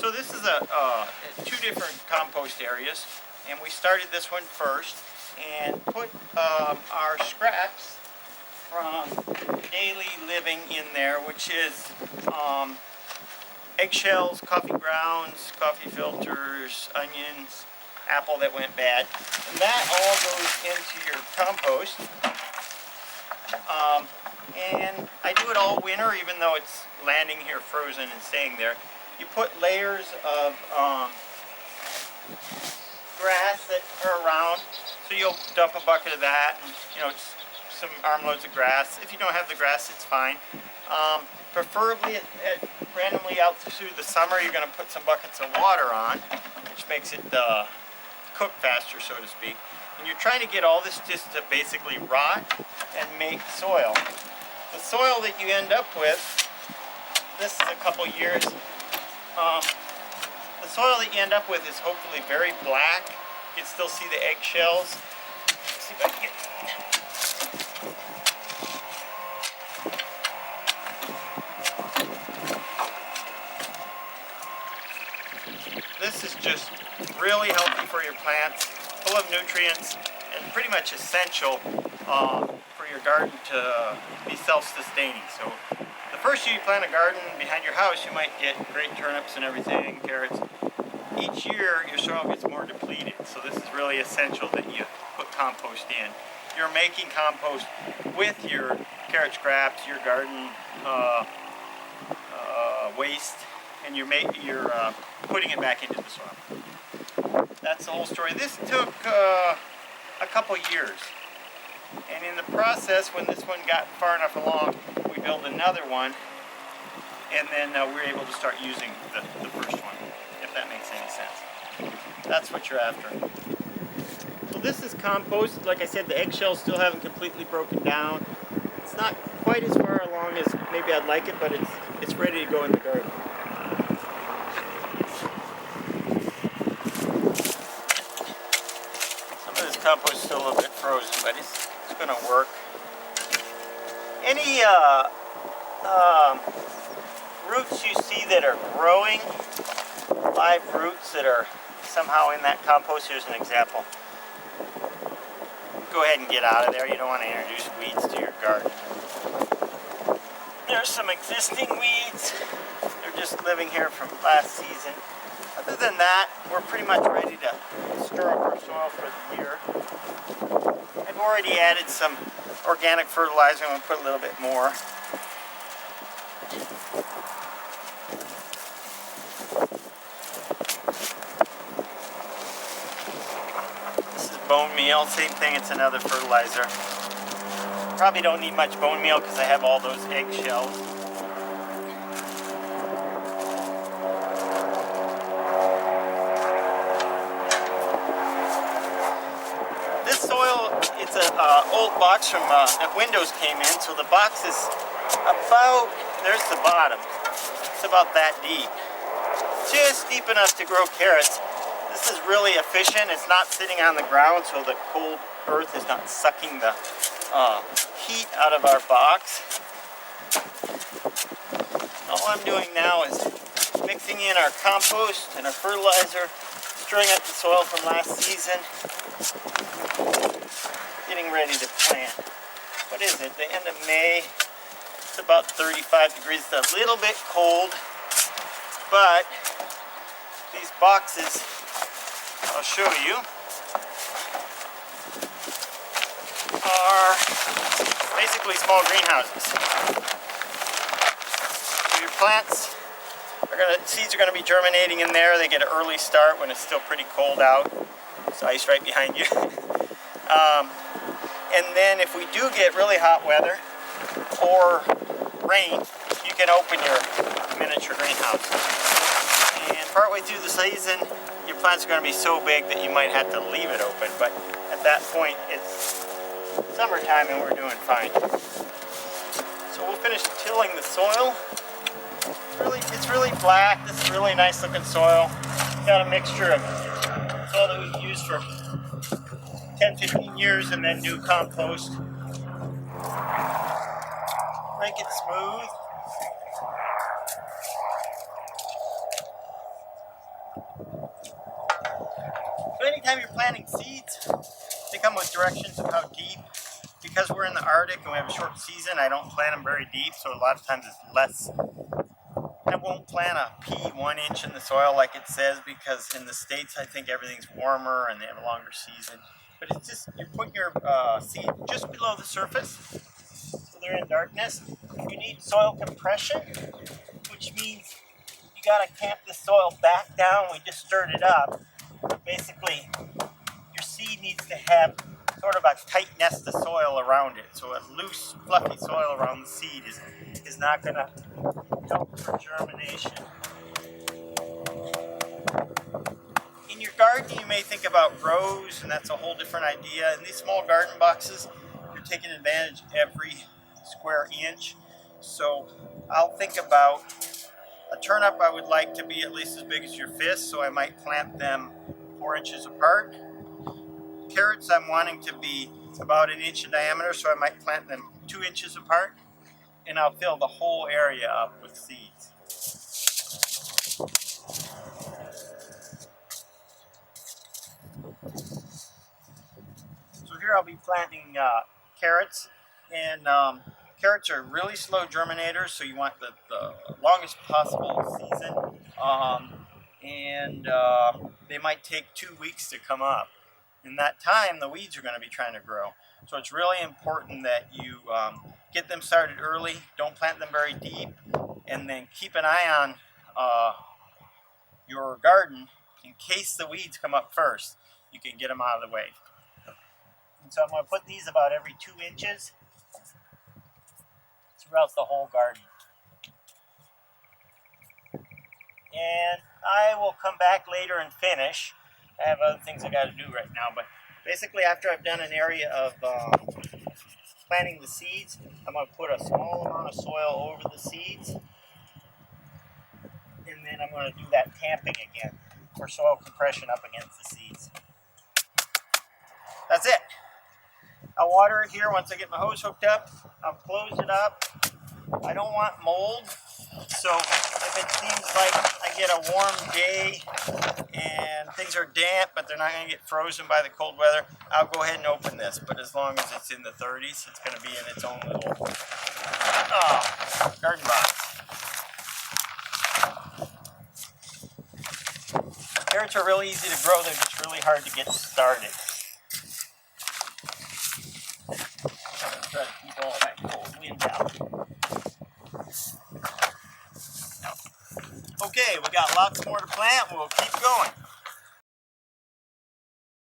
So this is two different compost areas, and we started this one first and put our scraps from daily living in there, which is eggshells, coffee grounds, coffee filters, onions, apple that went bad, and that all goes into your compost. And I do it all winter, even though it's landing here frozen and staying there. You put layers of grass that are around, so you'll dump a bucket of that, and some armloads of grass. If you don't have the grass, it's fine. Preferably randomly out through the summer, you're going to put some buckets of water on, which makes it cook faster, so to speak. And you're trying to get all this just to basically rot and make soil. The soil that you end up with, this is a couple years, the soil that you end up with is hopefully very black. You can still see the eggshells. Let's see if I can get... This is just really healthy for your plants, full of nutrients, and pretty much essential for your garden to be self-sustaining. So the first year you plant a garden behind your house, you might get great turnips and everything, carrots. Each year your soil gets more depleted, so this is really essential that you put compost in. You're making compost with your carrot scraps, your garden waste, and you're putting it back into the soil. That's the whole story. This took a couple years, and in the process, when this one got far enough along, we built another one, and then we were able to start using the first one, if that makes any sense. That's what you're after. So this is compost. Like I said, the eggshells still haven't completely broken down. It's not quite as far along as maybe I'd like it, but it's ready to go in the garden. Compost is still a little bit frozen, but it's going to work. Any roots you see that are growing, live roots that are somehow in that compost, here's an example. Go ahead and get out of there. You don't want to introduce weeds to your garden. There's some existing weeds. They're just living here from last season. Other than that, we're pretty much ready to stir up our soil for the year. I've already added some organic fertilizer. I'm going to put a little bit more. This is bone meal. Same thing, it's another fertilizer. Probably don't need much bone meal because I have all those eggshells. It's an old box from that Windows came in, so the box is about, there's the bottom, it's about that deep. Just deep enough to grow carrots. This is really efficient. It's not sitting on the ground, so the cold earth is not sucking the heat out of our box. All I'm doing now is mixing in our compost and our fertilizer, stirring up the soil from last season, getting ready to plant. What is it? The end of May. It's about 35 degrees. It's a little bit cold, but these boxes, I'll show you, are basically small greenhouses. So your plants seeds are going to be germinating in there. They get an early start when it's still pretty cold out. There's ice right behind you. And then if we do get really hot weather or rain, you can open your miniature greenhouse. And partway through the season, your plants are going to be so big that you might have to leave it open. But at that point, it's summertime and we're doing fine. So we'll finish tilling the soil. It's really black. This is really nice looking soil. Got a mixture of soil that we've used for 10-15 years and then new compost. Make it smooth. anytime you're planting seeds, they come with directions of how deep. Because we're in the Arctic and we have a short season, I don't plant them very deep, so a lot of times it's less. I won't plant a pea 1 inch in the soil like it says, because in the States I think everything's warmer and they have a longer season. But it's just, you're putting your seed just below the surface, so they're in darkness. You need soil compression, which means you gotta tamp the soil back down. We just stirred it up. Basically, your seed needs to have sort of a tight nest of soil around it. So a loose, fluffy soil around the seed is not going to help for germination. In your garden, you may think about rows, and that's a whole different idea. In these small garden boxes, you're taking advantage of every square inch. So I'll think about a turnip I would like to be at least as big as your fist, so I might plant them 4 inches apart. Carrots I'm wanting to be about 1 inch in diameter, so I might plant them 2 inches apart, and I'll fill the whole area up with seeds. So here I'll be planting carrots, and carrots are really slow germinators, so you want the longest possible season, and they might take 2 weeks to come up. In that time, the weeds are going to be trying to grow. So it's really important that you get them started early, don't plant them very deep, and then keep an eye on your garden in case the weeds come up first. You can get them out of the way. And so I'm going to put these about every 2 inches throughout the whole garden. And I will come back later and finish. I have other things I got to do right now, but basically after I've done an area of planting the seeds, I'm going to put a small amount of soil over the seeds, and then I'm going to do that tamping again for soil compression up against the seeds. That's it. I'll water it here once I get my hose hooked up. I'll close it up. I don't want mold, so if it seems like I get a warm day and things are damp but they're not going to get frozen by the cold weather, I'll go ahead and open this. But as long as it's in the 30s, it's going to be in its own little garden box. Carrots are really easy to grow, they're just really hard to get started. Try to keep all that cold wind out. Okay, we got lots more to plant. We'll keep going.